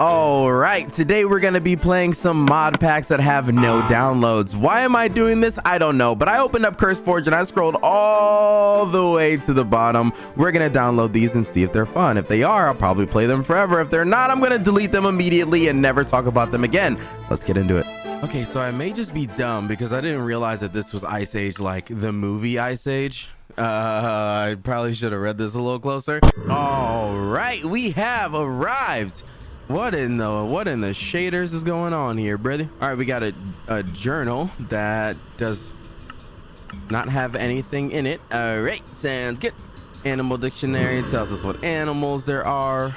All right, today we're going to be playing some mod packs that have no downloads. Why am I doing this? I don't know, but I opened up CurseForge and I scrolled all the way to the bottom. We're going to download these and see if they're fun. If they are, I'll probably play them forever. If they're not, I'm going to delete them immediately and never talk about them again. Let's get into it. Okay, so I may just be dumb because I didn't realize that this was Ice Age, like the movie Ice Age. I probably should have read this a little closer. All right, we have arrived. What in the shaders is going on here, brother? All right, we got a journal that does not have anything in it. All right, sounds good. Animal dictionary tells us what animals there are.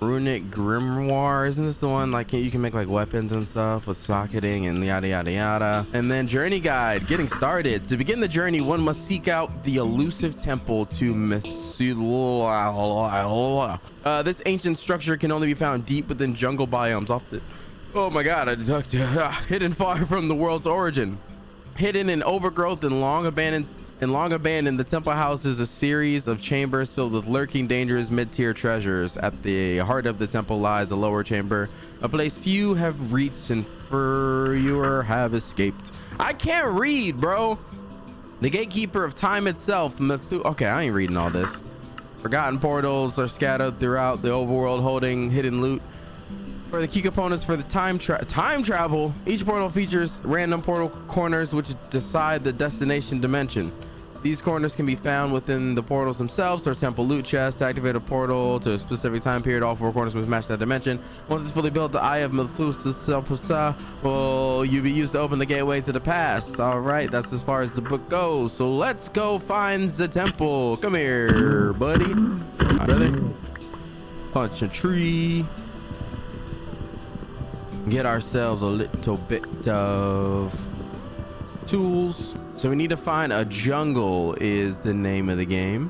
Runic grimoire, isn't this the one like you can make like weapons and stuff with socketing and yada yada yada? And then journey guide, getting started. To begin the journey, one must seek out the elusive temple to Mithula. This ancient structure can only be found deep within jungle biomes. Oh my god, I ducked hidden far from the world's origin. Hidden in overgrowth and long abandoned, the temple house is a series of chambers filled with lurking, dangerous mid-tier treasures. At the heart of the temple lies a lower chamber, a place few have reached and fewer have escaped. I can't read, bro. The gatekeeper of time itself, okay, I ain't reading all this. Forgotten portals are scattered throughout the overworld, holding hidden loot. For the key components for the time travel, each portal features random portal corners which decide the destination dimension. These corners can be found within the portals themselves or temple loot chests. To activate a portal to a specific time period, all four corners must match that dimension. Once it's fully built, the Eye of Methuselah will be used to open the gateway to the past. All right, that's as far as the book goes. So let's go find the temple. Come here, buddy. My brother. Punch a tree. Get ourselves a little bit of tools. So we need to find a jungle is the name of the game.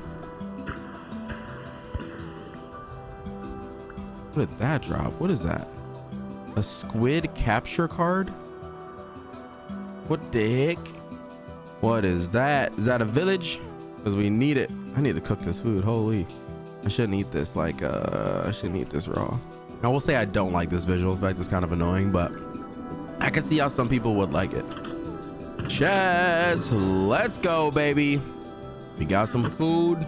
What did that drop? What is that? A squid capture card? What the heck? What is that? Is that a village? Because we need it. I need to cook this food. Holy. I shouldn't eat this like I shouldn't eat this raw. I will say I don't like this visual effect. It's kind of annoying, but I can see how some people would like it. Chess, let's go, baby. We got some food.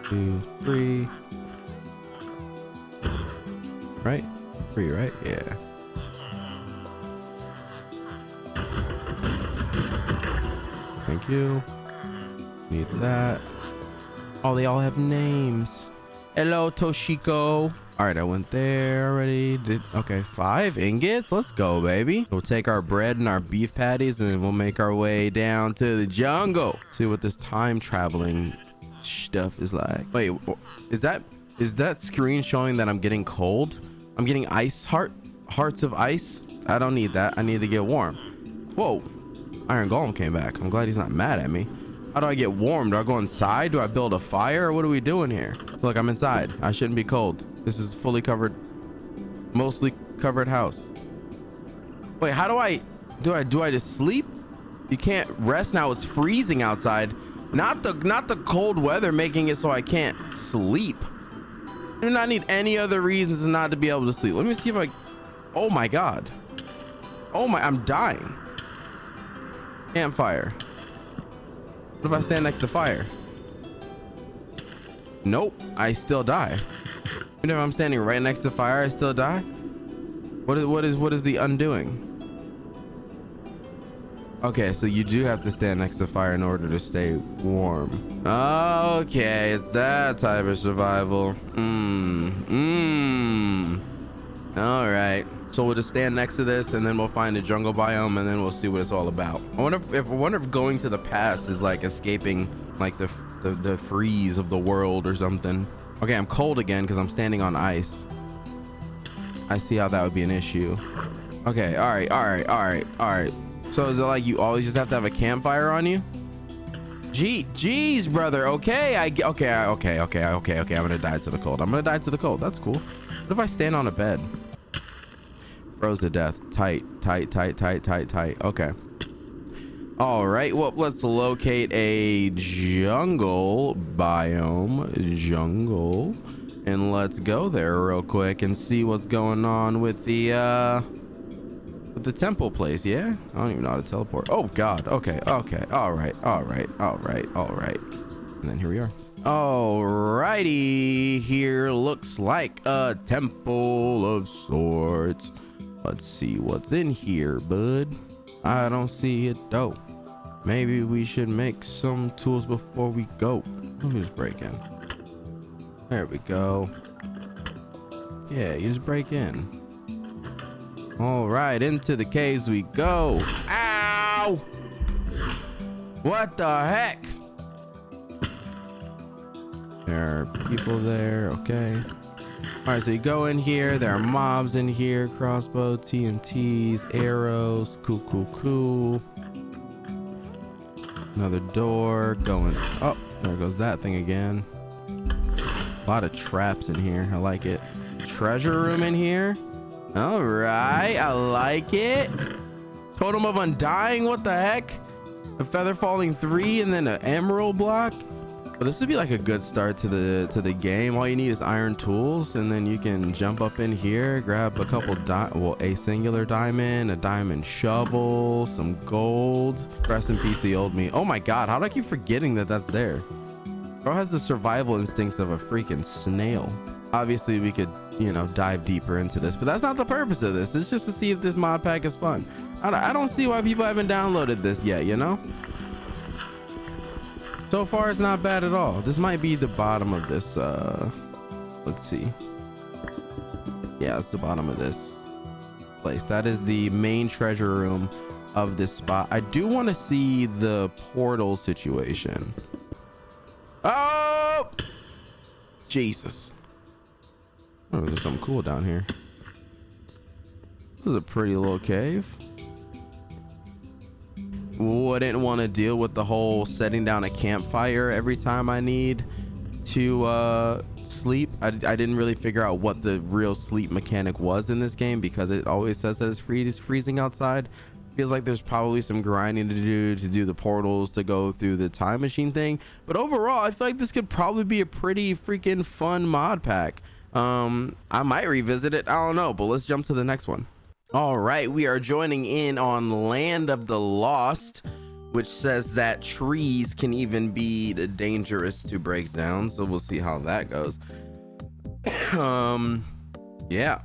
2, 3. Right? 3, right? Yeah. Thank you. Need that. Oh, they all have names. Hello, Toshiko. All right, I went there already. Okay, 5 ingots. Let's go, baby. We'll take our bread and our beef patties and then we'll make our way down to the jungle. See what this time traveling stuff is like. Wait, is that screen showing that I'm getting cold? I'm getting hearts of ice. I don't need that. I need to get warm. Whoa, Iron Golem came back. I'm glad he's not mad at me. How do I get warm? Do I go inside? Do I build a fire? Or what are we doing here? Look, I'm inside. I shouldn't be cold. This is fully covered, mostly covered house. Wait, how do I just sleep? You can't rest now. It's freezing outside. Not the cold weather making it so I can't sleep. I do not need any other reasons not to be able to sleep. Let me see if oh my god. Oh my, I'm dying. Campfire. What if I stand next to fire? Nope, I still die. Even if I'm standing right next to fire, I still die. What is the undoing? Okay, so you do have to stand next to fire in order to stay warm. Okay, it's that type of survival. All right. So we'll just stand next to this and then we'll find a jungle biome and then we'll see what it's all about. I wonder if going to the past is like escaping like the freeze of the world or something. Okay, I'm cold again because I'm standing on ice. I see how that would be an issue. Okay, all right. So is it like you always just have to have a campfire on you? Geez, brother. Okay, okay. I'm gonna die to the cold. That's cool. What if I stand on a bed? Froze to death. Tight. Okay. All right, well, let's locate a jungle biome. And let's go there real quick and see what's going on with the temple place. Yeah, I don't even know how to teleport. Oh god. Okay, all right. And then here we are. Alrighty, here looks like a temple of sorts. Let's see what's in here, bud. I don't see it though. Maybe we should make some tools before we go. Let me just break in. There we go. Yeah, you just break in. All right, into the caves we go. Ow! What the heck? There are people there. Okay. All right, so you go in here. There are mobs in here. Crossbow, TNTs, arrows. Cool. Another door going. Oh, there goes that thing again. A lot of traps in here. I like it. Treasure room in here. All right, I like it. Totem of Undying. What the heck? A feather falling 3 and then an emerald block. But this would be like a good start to the game. All you need is iron tools, and then you can jump up in here, grab a couple a singular diamond, a diamond shovel, some gold. Rest in peace, the old me. Oh my god, how do I keep forgetting that that's there? Bro has the survival instincts of a freaking snail. Obviously, we could, you know, dive deeper into this, but that's not the purpose of this. It's just to see if this mod pack is fun. I don't see why people haven't downloaded this yet, you know? So far, it's not bad at all. This might be the bottom of this. Let's see. Yeah, it's the bottom of this place. That is the main treasure room of this spot. I do want to see the portal situation. Oh! Jesus. Oh, there's something cool down here. This is a pretty little cave. Wouldn't want to deal with the whole setting down a campfire every time I need to sleep. I didn't really figure out what the real sleep mechanic was in this game, because it always says that it's freezing outside. Feels like there's probably some grinding to do the portals to go through the time machine thing. But overall, I feel like this could probably be a pretty freaking fun mod pack. I might revisit it. I don't know, but let's jump to the next one. All right, we are joining in on Land of the Lost, which says that trees can even be dangerous to break down. So we'll see how that goes. Yeah,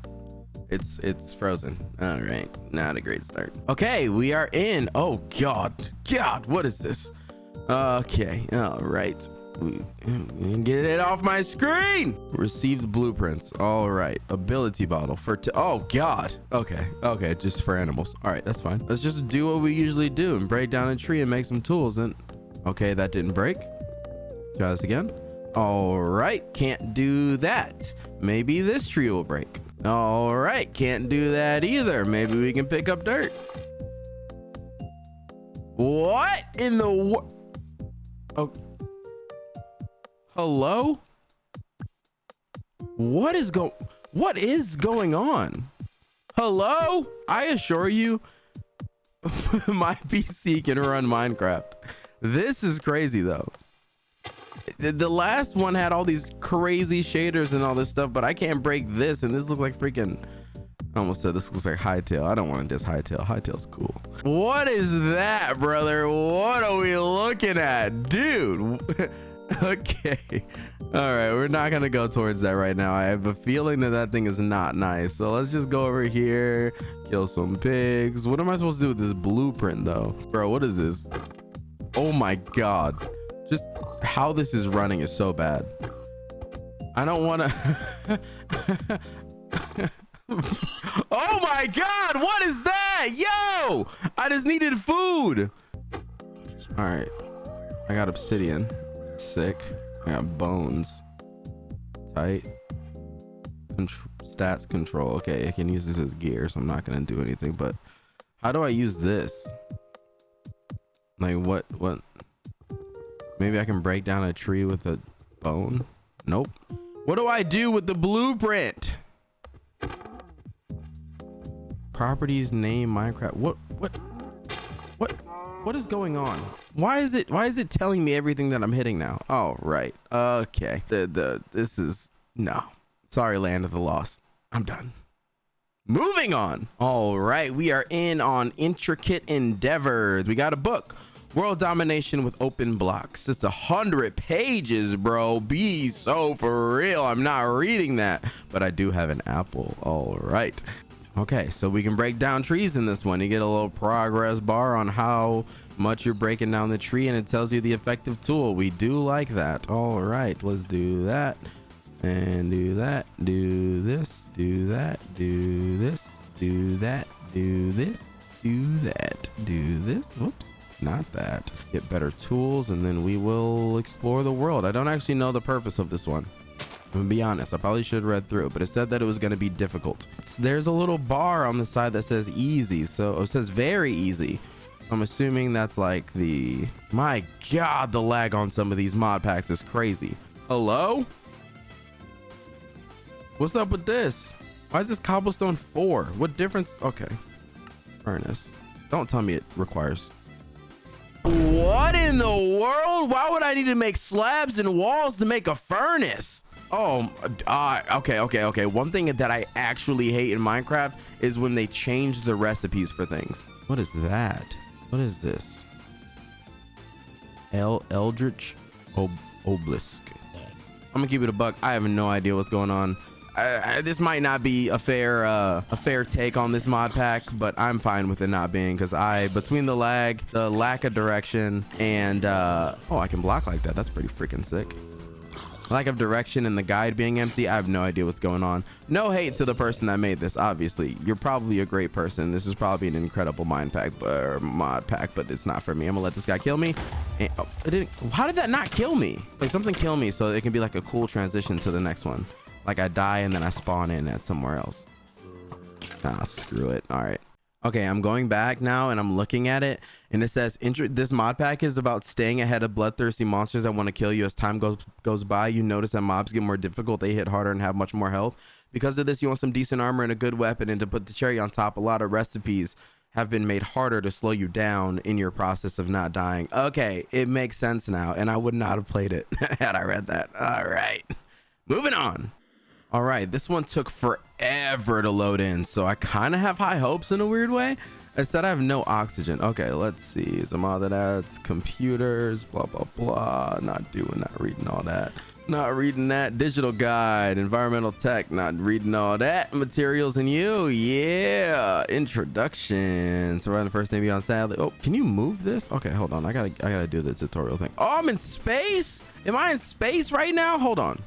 it's frozen. All right, not a great start. Okay, we are in. Oh God, what is this? Okay, all right. Get it off my screen. Received blueprints. All right, ability bottle for oh god. Okay, just for animals. All right, that's fine. Let's just do what we usually do and break down a tree and make some tools. And okay, that didn't break. Try this again. All right, can't do that. Maybe this tree will break. All right, can't do that either. Maybe we can pick up dirt. What in the oh, hello? What is going on? Hello? I assure you, my PC can run Minecraft. This is crazy though. The last one had all these crazy shaders and all this stuff, but I can't break this, and this looks like freaking, I almost said this looks like Hightail. I don't want to diss Hightail. Hightail's cool. What is that, brother? What are we looking at, dude? Okay, all right, we're not gonna go towards that right now. I have a feeling that thing is not nice, so let's just go over here, kill some pigs. What am I supposed to do with this blueprint though, bro? What is this? Oh my god, just how this is running is so bad. I don't want to oh my god, what is that? Yo, I just needed food. All right, I got obsidian. Sick. I got bones. Tight. Stats control. Okay, I can use this as gear, so I'm not gonna do anything. But how do I use this? Like what? Maybe I can break down a tree with a bone. Nope. What do I do with the blueprint? Properties, name, Minecraft. What is going on? Why is it telling me everything that I'm hitting now? Oh, right. Okay. This is no. Sorry, Land of the Lost. I'm done. Moving on. All right, we are in on Intricate Endeavors. We got a book. World Domination with Open Blocks. It's 100 pages, bro. Be so for real. I'm not reading that, but I do have an apple. All right. Okay, so we can break down trees in this one. You get a little progress bar on how much you're breaking down the tree, and it tells you the effective tool. We do like that. All right, let's do that and do that. Do this, do that, do this, do that, do this, do that, do this. Whoops. Not that. Get better tools, and then we will explore the world. I don't actually know the purpose of this one. I'm gonna be honest, I probably should have read through it, but it said that it was going to be difficult. There's a little bar on the side that says easy, so it says very easy. I'm assuming that's like the... My god, the lag on some of these mod packs is crazy. Hello? What's up with this? Why is this cobblestone 4? What difference? Okay. Furnace. Don't tell me it requires... What in the world? Why would I need to make slabs and walls to make a furnace? Oh, okay. One thing that I actually hate in Minecraft is when they change the recipes for things. What is that? What is this? Eldritch Obelisk. I'm gonna keep it a buck. I have no idea what's going on. This might not be a fair take on this mod pack, but I'm fine with it not being, because between the lag, the lack of direction, and oh, I can block like that. That's pretty freaking sick. Lack of direction and the guide being empty. I have no idea what's going on. No hate to the person that made this. Obviously, you're probably a great person. This is probably an incredible mod pack, but it's not for me. I'm gonna let this guy kill me. And, oh, it didn't. How did that not kill me? Like, something kill me so it can be like a cool transition to the next one. Like I die and then I spawn in at somewhere else. Ah, screw it. All right. Okay, I'm going back now and I'm looking at it, and it says this mod pack is about staying ahead of bloodthirsty monsters that want to kill you. As time goes by, you notice that mobs get more difficult, they hit harder and have much more health. Because of this, you want some decent armor and a good weapon, and to put the cherry on top, a lot of recipes have been made harder to slow you down in your process of not dying. Okay, it makes sense now, and I would not have played it had I read that. All right, moving on. All right, this one took forever to load in, so I kind of have high hopes in a weird way. It said I have no oxygen. Okay, let's see. Some other that's computers, blah, blah, blah. Not reading all that. Not reading that. Digital guide, environmental tech, not reading all that. Materials and you, yeah. Introduction. Surviving the first name beyond sadly. Oh, can you move this? Okay, hold on. I gotta do the tutorial thing. Oh, I'm in space. Am I in space right now? Hold on.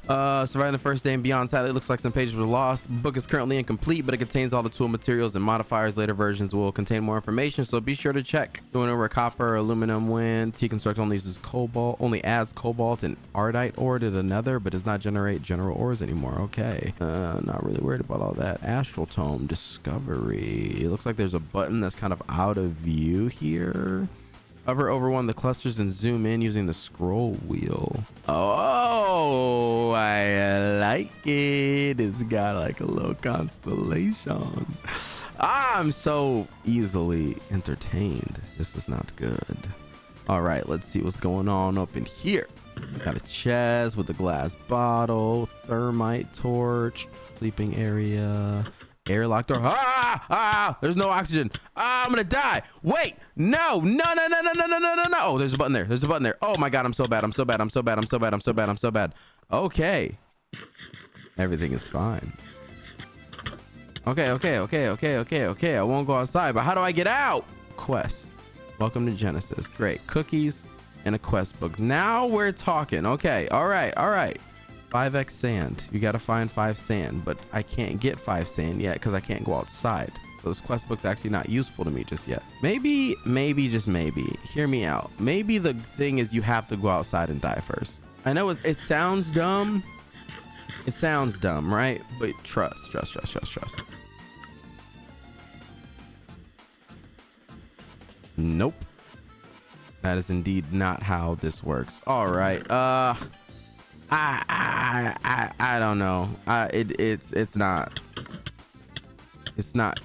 Surviving the first day and beyond sadly. It looks like some pages were lost. Book is currently incomplete, but it contains all the tool materials and modifiers. Later versions will contain more information, so be sure to check. Going over copper, aluminum, wind. T-Construct only uses cobalt, only adds cobalt and ardite ore to the nether, but does not generate general ores anymore. Okay. Not really worried about all that. Astral Tome discovery. It looks like there's a button that's kind of out of view here. Hover over one of the clusters and zoom in using the scroll wheel. Oh, I like it. It's got like a little constellation. I'm so easily entertained. This is not good. All right, let's see what's going on up in here. Got a chest with a glass bottle, thermite torch, sleeping area, airlock door. There's no oxygen. I'm gonna die. Wait, no. Oh, there's a button there. Oh my god, I'm so bad. Okay, everything is fine. Okay. I won't go outside, but how do I get out? Quest. Welcome to Genesis. Great. Cookies and a quest book. Now we're talking. Okay. All right. 5x sand. You got to find 5 sand, but I can't get 5 sand yet because I can't go outside. So this quest book's actually not useful to me just yet. Maybe, just maybe. Hear me out. Maybe the thing is you have to go outside and die first. I know it sounds dumb. It sounds dumb, right? But trust. Nope. That is indeed not how this works. All right. I don't know. It's not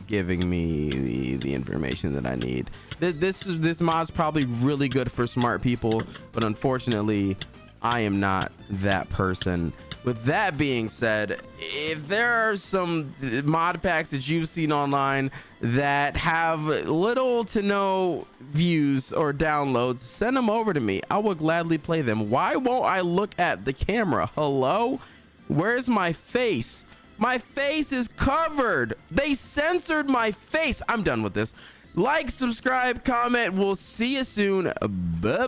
giving me the information that I need. This mod's probably really good for smart people, but unfortunately, I am not that person. With that being said, if there are some mod packs that you've seen online that have little to no views or downloads, send them over to me. I will gladly play them. Why won't I look at the camera? Hello? Where's my face? My face is covered. They censored my face. I'm done with this. Like, subscribe, comment. We'll see you soon. Bye-bye.